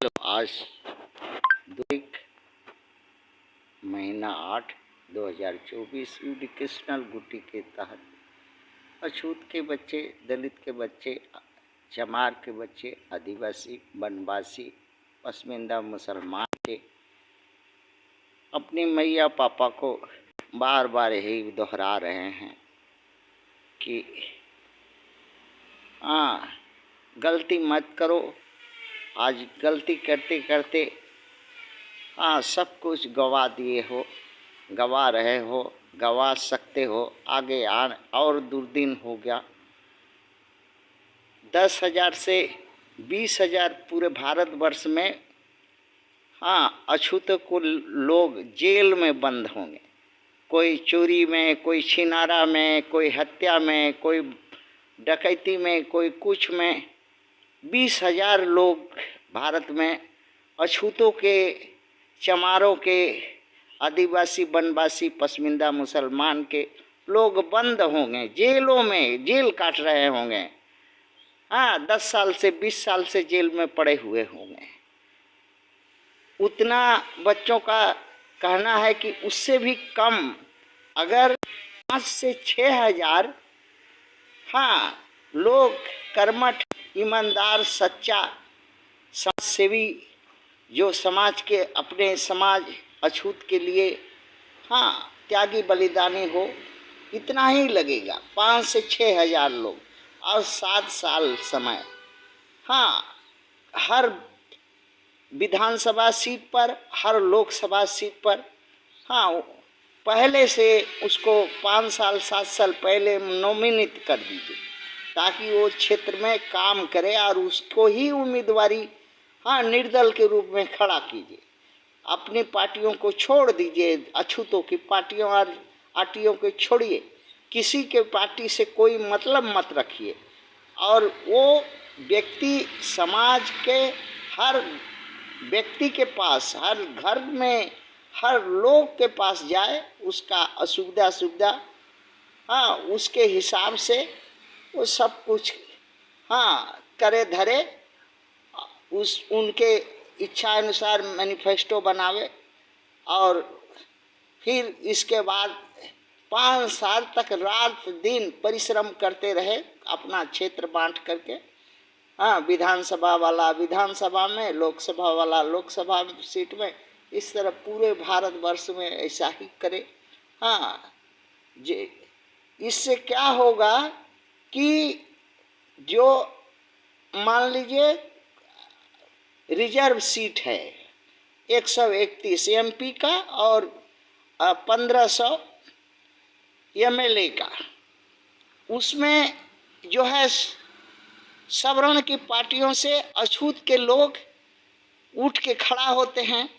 आज 2 महीना 8 2024 एजुकेशनल गुटी के तहत अछूत के बच्चे, दलित के बच्चे, चमार के बच्चे, आदिवासी, वनवासी, पसमानदा मुसलमान के अपनी मैया पापा को बार बार यही दोहरा रहे हैं कि गलती मत करो। आज गलती करते करते सब कुछ गवा दिए हो, गवा रहे हो, गवा सकते हो। आगे और दुर्दिन हो गया। 10,000 से 20,000 पूरे भारतवर्ष में अछूतों को लोग जेल में बंद होंगे। कोई चोरी में, कोई छिनारा में, कोई हत्या में, कोई डकैती में, कोई कुछ में। 20,000 लोग भारत में अछूतों के, चमारों के, आदिवासी, वनवासी, पसमानदा मुसलमान के लोग बंद होंगे, जेलों में जेल काट रहे होंगे। 10 साल से 20 साल से जेल में पड़े हुए होंगे। उतना बच्चों का कहना है कि उससे भी कम, अगर 5 से 6,000 लोग कर्मठ, ईमानदार, सच्चा समाजसेवी, जो समाज के, अपने समाज अछूत के लिए त्यागी बलिदानी हो, इतना ही लगेगा। 5 से 6,000 लोग और 7 साल समय। हर विधानसभा सीट पर, हर लोकसभा सीट पर पहले से उसको 5 साल 7 साल पहले नॉमिनेट कर दीजिए, ताकि वो क्षेत्र में काम करे और उसको ही उम्मीदवारी निर्दल के रूप में खड़ा कीजिए। अपनी पार्टियों को छोड़ दीजिए, अछूतों की पार्टियों और आरटीओ को छोड़िए। किसी के पार्टी से कोई मतलब मत रखिए। और वो व्यक्ति समाज के हर व्यक्ति के पास, हर घर में, हर लोग के पास जाए, उसका असुविधा सुविधा उसके हिसाब से वो सब कुछ करे धरे, उनके इच्छा अनुसार मैनिफेस्टो बनावे और फिर इसके बाद 5 साल तक रात दिन परिश्रम करते रहे, अपना क्षेत्र बांट करके। विधानसभा वाला विधानसभा में, लोकसभा वाला लोकसभा सीट में, इस तरह पूरे भारतवर्ष में ऐसा ही करे। इससे क्या होगा कि जो मान लीजिए रिजर्व सीट है 131 एमपी का और 1500 एमएलए का, उसमें जो है सवर्ण की पार्टियों से अछूत के लोग उठ के खड़ा होते हैं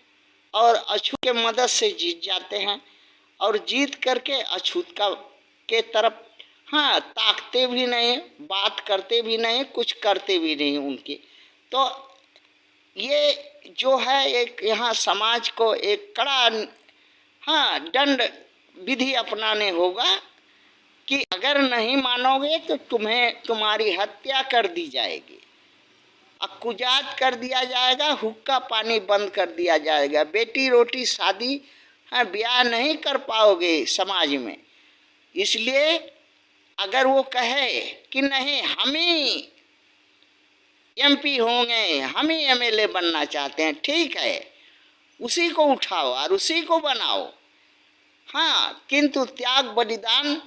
और अछूत के मदद से जीत जाते हैं। और जीत करके अछूत के तरफ ताकते भी नहीं, बात करते भी नहीं, कुछ करते भी नहीं उनकी। तो ये जो है एक यहाँ समाज को एक कड़ा दंड विधि अपनाने होगा कि अगर नहीं मानोगे तो तुम्हारी हत्या कर दी जाएगी, अकुजात कर दिया जाएगा, हुक्का पानी बंद कर दिया जाएगा, बेटी रोटी शादी ब्याह नहीं कर पाओगे समाज में। इसलिए अगर वो कहे कि नहीं हम ही एमपी होंगे, हम ही एमएलए बनना चाहते हैं, ठीक है, उसी को उठाओ और उसी को बनाओ। किंतु त्याग बलिदान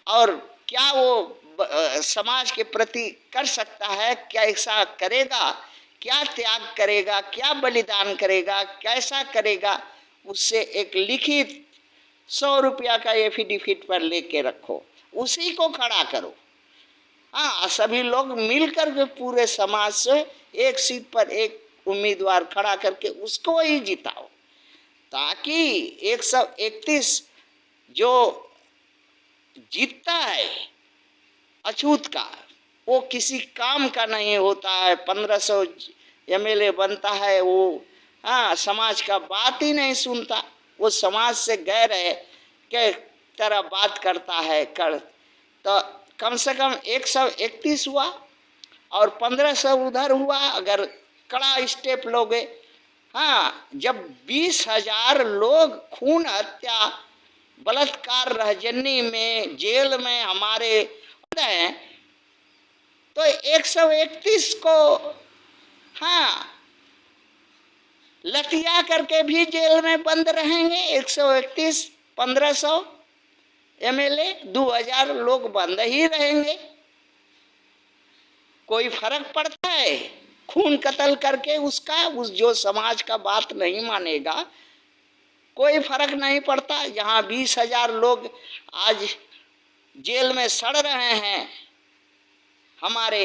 और क्या वो समाज के प्रति कर सकता है, कैसा करेगा, क्या त्याग करेगा, क्या बलिदान करेगा, कैसा करेगा, उससे एक लिखित 100 रुपया का एफिडेविट पर लेके रखो, उसी को खड़ा करो। सभी लोग मिलकर के पूरे समाज से एक सीट पर एक उम्मीदवार खड़ा करके उसको ही जिताओ, ताकि 131 जो जीतता है अछूत का, वो किसी काम का नहीं होता है। 1500 एमएलए बनता है, वो समाज का बात ही नहीं सुनता, वो समाज से गैर है के तरह बात करता है। तो कम से कम 131 हुआ और 1500 उधर हुआ। अगर कड़ा स्टेप लोगे। हाँ, जब 20,000 लोग खून हत्या बलात्कार रहजनी में जेल में हमारे हैं, तो 131 को हाँ लतिया करके भी जेल में बंद रहेंगे। 131 1500 एमएलए 2000 लोग बंद ही रहेंगे। कोई फर्क पड़ता है खून कत्ल करके उसका? उस जो समाज का बात नहीं मानेगा कोई फर्क नहीं पड़ता। जहां 20,000 लोग आज जेल में सड़ रहे हैं, हमारे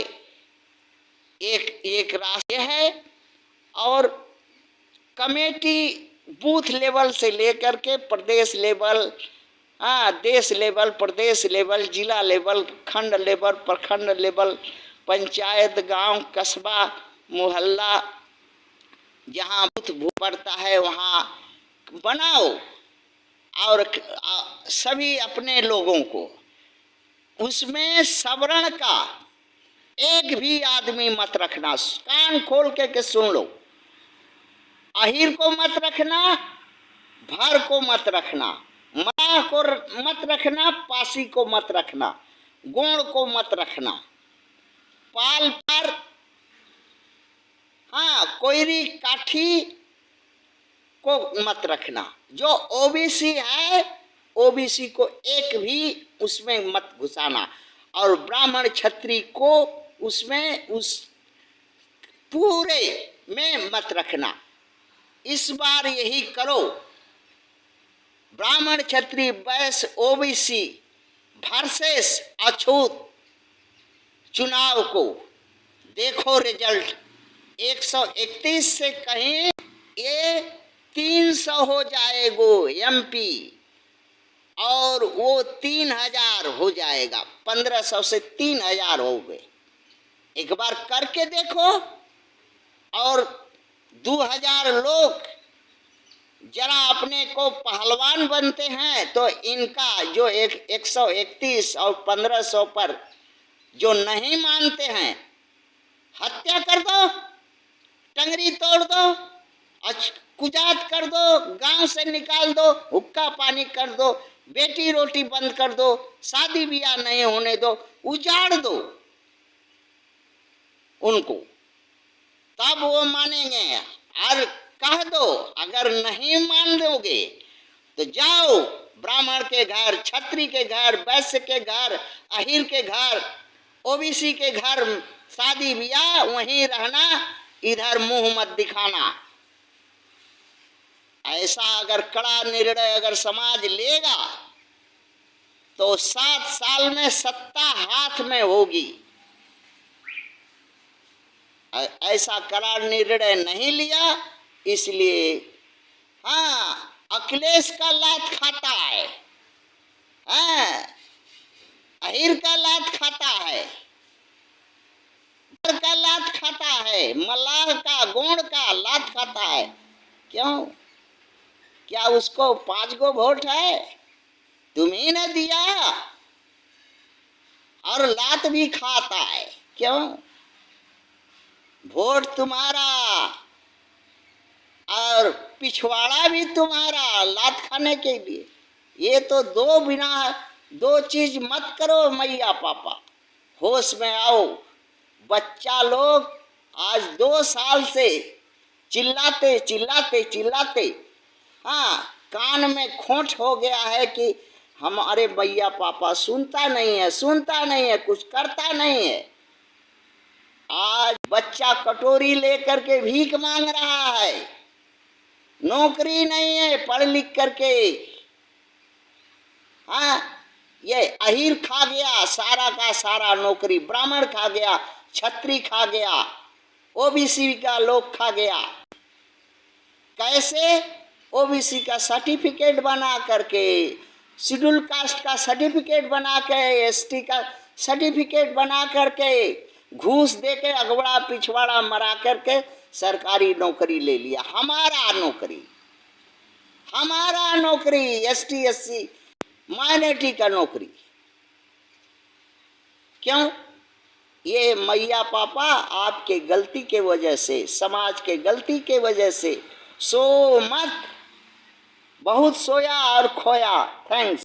एक एक रास्ते है। और कमेटी बूथ लेवल से लेकर के प्रदेश लेवल, देश लेवल, प्रदेश लेवल, जिला लेवल, खंड लेवल, प्रखंड लेवल, पंचायत, गांव, कस्बा, मोहल्ला, जहां बूथ पड़ता है वहां बनाओ। और सभी अपने लोगों को उसमें सवर्ण का एक भी आदमी मत रखना। कान खोल के सुन लो। अहीर को मत रखना, भर को मत रखना, माँ को मत रखना, पासी को मत रखना, गोण को मत रखना, पाल पर कोयरी काठी को मत रखना। जो ओबीसी है ओबीसी को एक भी उसमें मत घुसाना। और ब्राह्मण क्षत्रिय को उसमें उस पूरे में मत रखना। इस बार यही करो। ब्राह्मण क्षत्रिय वैश्य ओबीसी वर्सेस अछूत चुनाव को देखो रिजल्ट। 131 से कहीं ये 300 हो जाएगो एमपी, और वो 3000 हो जाएगा। 1500 से 3000 हो गए। एक बार करके देखो। और 2000 लोग जरा अपने को पहलवान बनते हैं तो इनका जो 131 और 1500 पर जो नहीं मानते हैं, हत्या कर दो, टंगरी तोड़ दो, कुजात कर दो, गांव से निकाल दो, हुक्का पानी कर दो, बेटी रोटी बंद कर दो, शादी ब्याह नहीं होने दो, उजाड़ दो उनको, तब वो मानेंगे। और कह दो अगर नहीं मान दोगे तो जाओ ब्राह्मण के घर, क्षत्रिय के घर, वैश्य के घर, अहीर के घर, ओबीसी के घर शादी ब्याह वहीं रहना, इधर मुंह मत दिखाना। ऐसा अगर कड़ा निर्णय अगर समाज लेगा तो 7 साल में सत्ता हाथ में होगी। ऐसा कड़ा निर्णय नहीं लिया, इसलिए अखिलेश का लात खाता है, अहीर का लात खाता है, का लात खाता है, मल्लाह का गोंड का लात खाता है। क्यों? क्या उसको 5 गो वोट है? तुम्ही ने दिया, और लात भी खाता है। क्यों? वोट तुम्हारा और पिछवाड़ा भी तुम्हारा, लात खाने के लिए। ये तो दो चीज मत करो मैया पापा, होश में आओ। बच्चा लोग आज 2 साल से चिल्लाते चिल्लाते चिल्लाते कान में खोट हो गया है कि हमारे मैया पापा सुनता नहीं है, कुछ करता नहीं है। आज बच्चा कटोरी लेकर के भीख मांग रहा है, नौकरी नहीं है पढ़ लिख करके। ये अहीर खा गया सारा का सारा नौकरी, ब्राह्मण खा गया, क्षत्रिय खा गया, ओबीसी का लोग खा गया। कैसे? ओबीसी का सर्टिफिकेट बना करके, शेड्यूल कास्ट का सर्टिफिकेट बना के, एसटी का सर्टिफिकेट बना करके, घूस दे के अगवड़ा पिछवाड़ा मरा करके सरकारी नौकरी ले लिया। हमारा नौकरी एसटी एससी माइनॉरिटी का नौकरी। क्यों? ये मैया पापा आपके गलती के वजह से, समाज के गलती के वजह से, सो मत, बहुत सोया और खोया। थैंक्स।